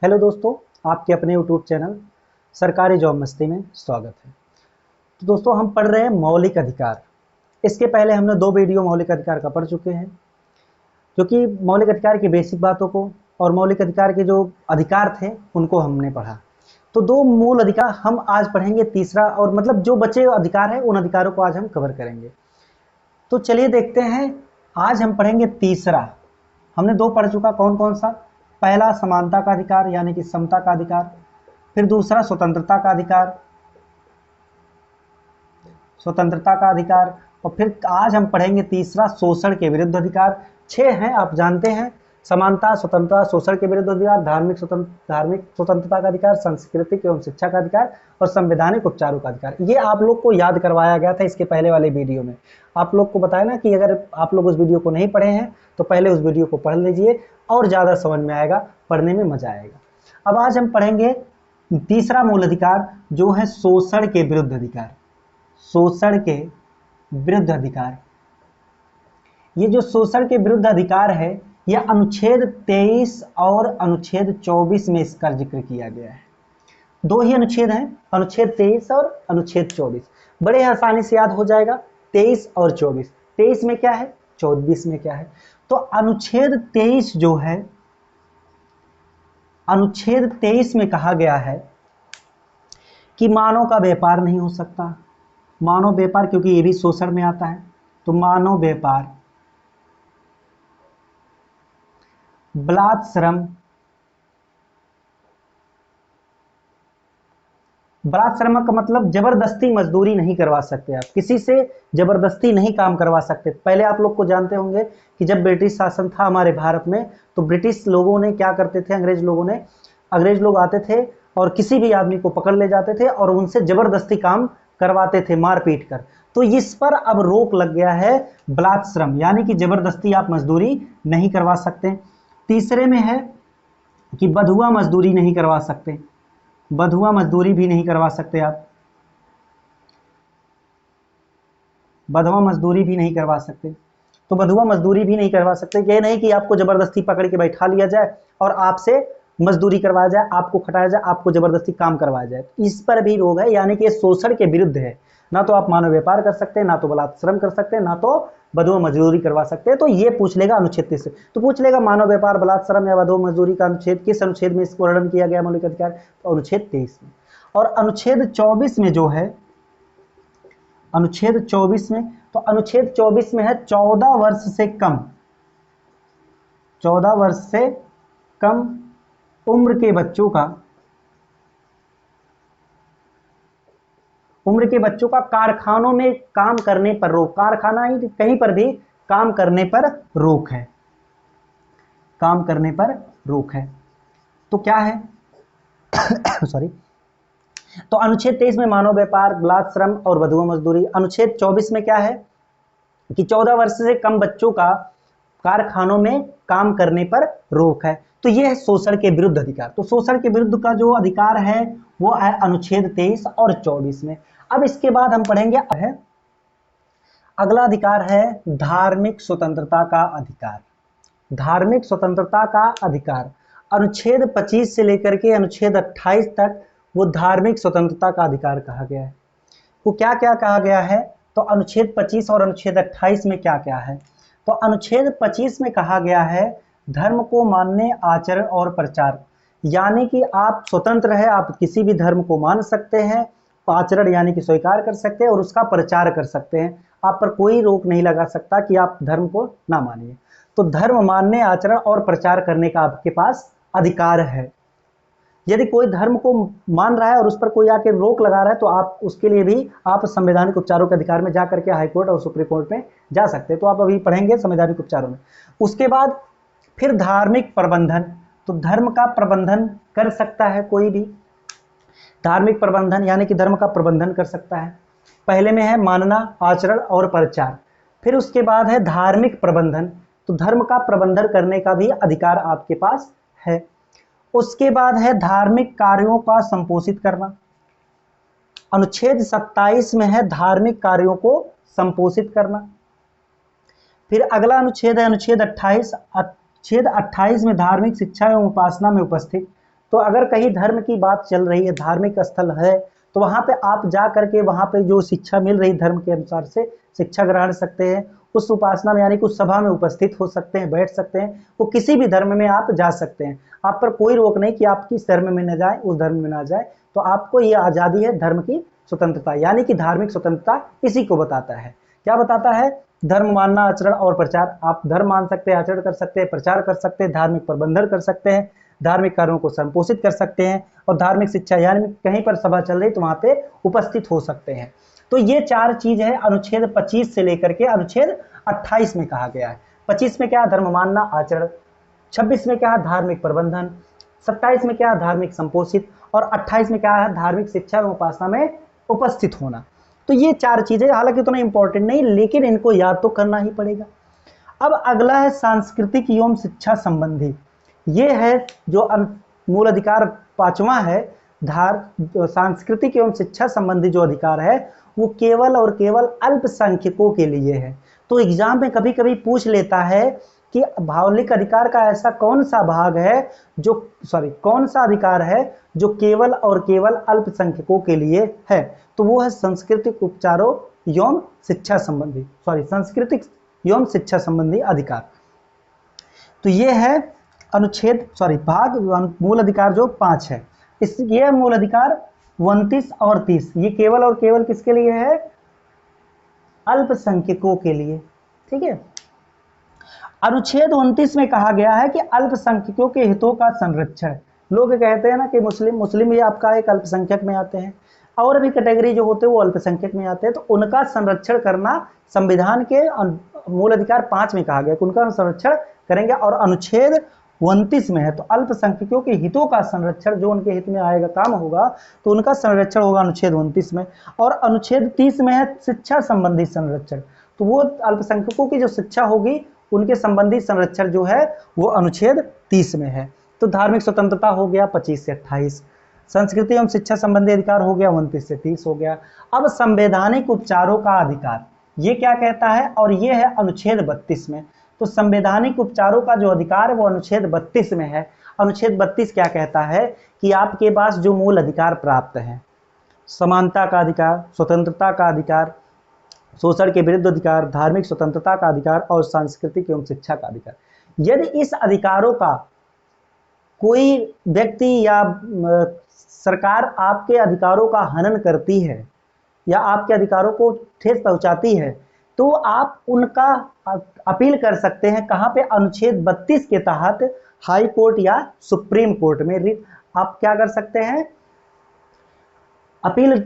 Hello दोस्तों, आपके अपने यूट्यूब चैनल सरकारी जॉब मस्ती में स्वागत है। तो दोस्तों, हम पढ़ रहे हैं मौलिक अधिकार। इसके पहले हमने 2 वीडियो मौलिक अधिकार का पढ़ चुके हैं, जो कि मौलिक अधिकार की बेसिक बातों को और मौलिक अधिकार के जो अधिकार थे उनको हमने पढ़ा। तो 2 मूल अधिकार हम आज पढ़ेंगे, तीसरा और मतलब जो बचे अधिकार है उन अधिकारों को आज हम कवर करेंगे। तो चलिए देखते हैं, आज हम पढ़ेंगे तीसरा। हमने 2 पढ़ चुका, कौन कौन सा? पहला समानता का अधिकार यानी कि समता का अधिकार, फिर दूसरा स्वतंत्रता का अधिकार, और फिर आज हम पढ़ेंगे तीसरा शोषण के विरुद्ध अधिकार। 6 हैं, आप जानते हैं। समानता, स्वतंत्रता, शोषण के विरुद्ध अधिकार, धार्मिक स्वतंत्रता का अधिकार, सांस्कृतिक एवं शिक्षा का अधिकार और संवैधानिक उपचारों का अधिकार। ये आप लोग को याद करवाया गया था इसके पहले वाले वीडियो में। आप लोग को बताया ना कि अगर आप लोग उस वीडियो को नहीं पढ़े हैं तो पहले उस वीडियो को पढ़ लीजिए और ज़्यादा समझ में आएगा, पढ़ने में मजा आएगा। अब आज हम पढ़ेंगे तीसरा मूल अधिकार, जो है शोषण के विरुद्ध अधिकार। शोषण के विरुद्ध अधिकार, ये जो शोषण के विरुद्ध अधिकार है, यह अनुच्छेद 23 और अनुच्छेद 24 में इसका जिक्र किया गया है। 2 ही अनुच्छेद हैं, अनुच्छेद 23 और अनुच्छेद 24। बड़े आसानी से याद हो जाएगा, 23 और 24। 23 में क्या है, 24 में क्या है। तो अनुच्छेद 23 जो है, अनुच्छेद 23 में कहा गया है कि मानव का व्यापार नहीं हो सकता। मानव व्यापार, क्योंकि ये भी शोषण में आता है, तो मानव व्यापार, बलात्श्रम, बलात्श्रम का मतलब जबरदस्ती मजदूरी नहीं करवा सकते। आप किसी से जबरदस्ती नहीं काम करवा सकते। पहले आप लोग को जानते होंगे कि जब ब्रिटिश शासन था हमारे भारत में, तो ब्रिटिश लोगों ने क्या करते थे, अंग्रेज लोग आते थे और किसी भी आदमी को पकड़ ले जाते थे और उनसे जबरदस्ती काम करवाते थे, मार पीट कर। तो इस पर अब रोक लग गया है, बलात्श्रम यानी कि जबरदस्ती आप मजदूरी नहीं करवा सकते। तीसरे में है कि बधुआ मजदूरी नहीं करवा सकते, बधुआ मजदूरी भी नहीं करवा सकते आप, बधुआ मजदूरी भी नहीं करवा सकते। तो बधुआ मजदूरी भी नहीं करवा सकते, ये नहीं कि आपको जबरदस्ती पकड़ के बैठा लिया जाए और आपसे मजदूरी करवाया जाए, आपको खटाया जाए, आपको जबरदस्ती काम करवाया जाए। इस पर भी रोक है, यानी कि ये शोषण के विरुद्ध है। ना तो आप मानव व्यापार कर सकते हैं, ना तो बलात्श्रम कर सकते हैं, ना तो बधुआ मजदूरी करवा सकते हैं। तो ये पूछ लेगा अनुच्छेद 30 से, तो पूछ लेगा मानव व्यापार, बलात्श्रम या बधुआ मजदूरी का अनुच्छेद किस अनुच्छेद में इसको वर्णन किया गया मौलिक अधिकार, तो अनुच्छेद 23 में। और अनुच्छेद 24 में जो है, अनुच्छेद 24 में, तो अनुच्छेद 24 में है 14 वर्ष से कम, 14 वर्ष से कम उम्र के बच्चों का, उम्र के बच्चों का कारखानों में काम करने पर रोक। कारखाना ही कहीं पर भी काम करने पर रोक है, काम करने पर रोक है। तो क्या है सॉरी, तो अनुच्छेद 23 में मानव व्यापार, बलात्श्रम और बधुआ मजदूरी। अनुच्छेद 24 में क्या है कि 14 वर्ष से कम बच्चों का कारखानों में काम करने पर रोक है। तो यह है शोषण के विरुद्ध अधिकार। तो शोषण के विरुद्ध का जो अधिकार है वो है अनुच्छेद 23 और 24 में। अब इसके बाद हम पढ़ेंगे है अगला अधिकार है धार्मिक स्वतंत्रता का अधिकार। धार्मिक स्वतंत्रता का अधिकार अनुच्छेद 25 से लेकर के अनुच्छेद 28 तक वो धार्मिक स्वतंत्रता का अधिकार कहा गया है। वो क्या क्या कहा गया है, तो अनुच्छेद 25 और अनुच्छेद 28 में क्या क्या है, तो अनुच्छेद 25 में कहा गया है धर्म को मानने, आचरण और प्रचार, यानी कि आप स्वतंत्र है, आप किसी भी धर्म को मान सकते हैं, आचरण यानी कि स्वीकार कर सकते हैं और उसका प्रचार कर सकते हैं। आप पर कोई रोक नहीं लगा सकता कि आप धर्म को ना मानिए। तो धर्म मानने, आचरण और प्रचार करने का आपके पास अधिकार है। यदि कोई धर्म को मान रहा है और उस पर कोई आके रोक लगा रहा है, तो आप उसके लिए भी आप संवैधानिक उपचारों के अधिकार में जा करके हाईकोर्ट और सुप्रीम कोर्ट में जा सकते हैं। तो आप अभी पढ़ेंगे संवैधानिक उपचारों में। उसके बाद फिर धार्मिक प्रबंधन, तो धर्म का प्रबंधन कर सकता है कोई भी, धार्मिक प्रबंधन यानी कि धर्म का प्रबंधन कर सकता है। पहले में है मानना, आचरण और प्रचार, फिर उसके बाद है धार्मिक प्रबंधन, तो धर्म का प्रबंधन करने का भी अधिकार आपके पास है। उसके बाद है धार्मिक कार्यों का संपोषित करना। अनुच्छेद 27 में है धार्मिक कार्यों को संपोषित करना। फिर अगला अनुच्छेद है अनुच्छेद 28। अनुच्छेद 28 में धार्मिक शिक्षा एवं उपासना में उपस्थित, तो अगर कहीं धर्म की बात चल रही है, धार्मिक स्थल है, तो वहां पे आप जा करके वहां पे जो शिक्षा मिल रही धर्म के अनुसार से शिक्षा ग्रहण सकते हैं, उस उपासना में यानी कि उस सभा में उपस्थित हो सकते हैं, बैठ सकते हैं। वो किसी भी धर्म में आप जा सकते हैं, आप पर कोई रोक नहीं कि आप किस धर्म में न जाए, उस धर्म में ना जाए। तो आपको ये आजादी है, धर्म की स्वतंत्रता, यानी कि धार्मिक स्वतंत्रता इसी को बताता है। क्या बताता है? धर्म मानना, आचरण और प्रचार। आप धर्म मान सकते हैं, आचरण कर सकते हैं, प्रचार कर सकते हैं, धार्मिक प्रबंधन कर सकते हैं, धार्मिक कार्यों को संपोषित कर सकते हैं, और धार्मिक शिक्षा यानी कहीं पर सभा चल रही तो वहां पे उपस्थित हो सकते हैं। तो ये 4 चीज है अनुच्छेद 25 से लेकर के अनुच्छेद 28 में कहा गया है। 25 में क्या? धर्म मानना, आचरण। 26 में क्या है? धार्मिक प्रबंधन। 27 में क्या है? धार्मिक संपोषित। और 28 में क्या है? धार्मिक शिक्षा एवं उपासना में उपस्थित होना। तो ये 4 चीजें हालांकि उतना इंपॉर्टेंट नहीं, लेकिन इनको याद तो करना ही पड़ेगा। अब अगला है सांस्कृतिक एवं शिक्षा संबंधी। ये है जो मूल अधिकार 5वां है। सांस्कृतिक एवं शिक्षा संबंधी जो अधिकार है वो केवल और केवल अल्पसंख्यकों के लिए है। तो एग्जाम में कभी कभी पूछ लेता है कि मौलिक अधिकार का ऐसा कौन सा भाग है जो कौन सा अधिकार है जो केवल और केवल अल्पसंख्यकों के लिए है? तो वो है सांस्कृतिक उपचारों एवं शिक्षा संबंधी सांस्कृतिक एवं शिक्षा संबंधी अधिकार। तो ये है अनुच्छेद भाग मूल अधिकार जो 5 है। ये मूल अधिकार 29 और 30 ये केवल और केवल किसके लिए है? अल्पसंख्यकों के लिए। ठीक है। अनुच्छेद 29 में कहा गया है कि अल्पसंख्यकों के हितों का संरक्षण। लोग कहते हैं ना कि मुस्लिम भी आपका एक अल्पसंख्यक में आते हैं, और भी कैटेगरी जो होते हैं वो अल्पसंख्यक में आते हैं, तो उनका संरक्षण करना संविधान के मूल अधिकार 5 में कहा गया कि उनका संरक्षण करेंगे। और अनुच्छेद 29 में है तो अल्पसंख्यकों के हितों का संरक्षण, जो उनके हित में आएगा, काम होगा, तो उनका संरक्षण होगा अनुच्छेद 29 में। और अनुच्छेद 30 में है शिक्षा संबंधी संरक्षण, तो वो अल्पसंख्यकों की जो शिक्षा होगी उनके संबंधी संरक्षण जो है वो अनुच्छेद 30 में है। तो धार्मिक स्वतंत्रता हो गया 25 से 28, संस्कृति एवं शिक्षा संबंधी अधिकार हो गया 29 से 30 हो गया। अब संवैधानिक उपचारों का अधिकार ये क्या कहता है? और ये है अनुच्छेद 32 में। तो संवैधानिक उपचारों का जो अधिकार है वो अनुच्छेद 32 में है। अनुच्छेद 32 क्या कहता है कि आपके पास जो मूल अधिकार प्राप्त है, समानता का अधिकार, स्वतंत्रता का अधिकार, शोषण के विरुद्ध अधिकार, धार्मिक स्वतंत्रता का अधिकार और सांस्कृतिक एवं शिक्षा का अधिकार, यदि इस अधिकारों का कोई व्यक्ति या सरकार आपके अधिकारों का हनन करती है या आपके अधिकारों को ठेस पहुंचाती है, तो आप उनका अपील कर सकते हैं। कहां पे? अनुच्छेद 32 के तहत हाई कोर्ट या सुप्रीम कोर्ट में आप क्या कर सकते हैं? अपील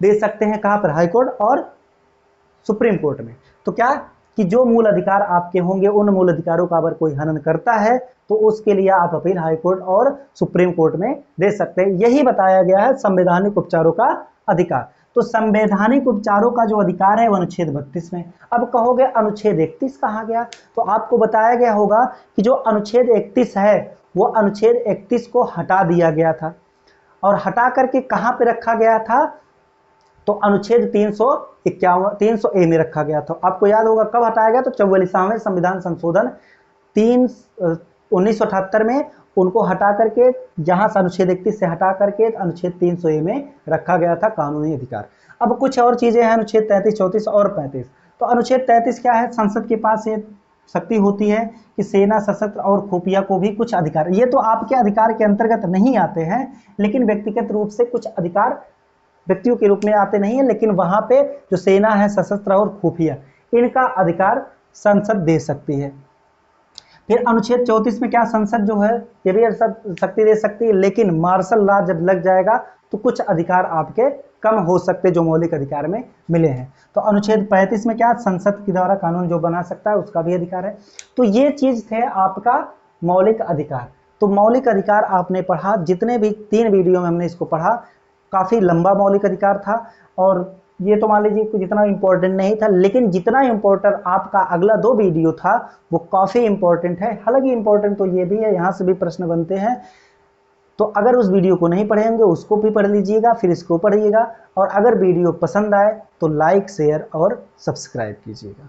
दे सकते हैं। कहां पर? हाई कोर्ट और सुप्रीम कोर्ट में। तो क्या कि जो मूल अधिकार आपके होंगे उन मूल अधिकारों का अगर कोई हनन करता है तो उसके लिए आप अपील हाई कोर्ट और सुप्रीम कोर्ट में दे सकते हैं। यही बताया गया है संवैधानिक उपचारों का अधिकार। तो संवैधानिक उपचारों का जो अधिकार है वो अनुच्छेद 32 में। अब कहोगे अनुच्छेद 31 कहा गया, तो आपको बताया गया होगा कि जो अनुच्छेद 31 है वो अनुच्छेद 31 को हटा दिया गया था, और हटा करके कहां पे रखा गया था? तो अनुच्छेद 300A में रखा गया था। आपको याद होगा कब हटाया गया? तो 44वें संविधान संशोधन 1978 में उनको हटा करके, जहां से अनुच्छेद 31 से हटा करके अनुच्छेद 300A में रखा गया था कानूनी अधिकार। अब कुछ और चीजें हैं अनुच्छेद 33, 34 और 35। तो अनुच्छेद 33 क्या है? संसद के पास ये शक्ति होती है कि सेना, सशस्त्र और खुफिया को भी कुछ अधिकार, ये तो आपके अधिकार के अंतर्गत नहीं आते हैं, लेकिन व्यक्तिगत रूप से कुछ अधिकार व्यक्तियों के रूप में आते नहीं है, लेकिन वहां पे जो सेना है, सशस्त्र और खुफिया, इनका अधिकार संसद दे सकती है। फिर अनुच्छेद 34 में क्या? संसद जो है ये भी शक्ति दे सकती है, लेकिन मार्शल लॉ जब लग जाएगा तो कुछ अधिकार आपके कम हो सकते जो मौलिक अधिकार में मिले हैं। तो अनुच्छेद 35 में क्या? संसद के द्वारा कानून जो बना सकता है उसका भी अधिकार है। तो ये चीज थे आपका मौलिक अधिकार। तो मौलिक अधिकार आपने पढ़ा, जितने भी 3 वीडियो में हमने इसको पढ़ा, काफी लंबा मौलिक अधिकार था, और ये तो मान लीजिए जितना इंपॉर्टेंट नहीं था, लेकिन जितना इंपॉर्टेंट आपका अगला 2 वीडियो था वो काफी इंपॉर्टेंट है। हालांकि इंपॉर्टेंट तो ये भी है, यहाँ से भी प्रश्न बनते हैं, तो अगर उस वीडियो को नहीं पढ़ेंगे उसको भी पढ़ लीजिएगा, फिर इसको पढ़िएगा, और अगर वीडियो पसंद आए तो लाइक, शेयर और सब्सक्राइब कीजिएगा।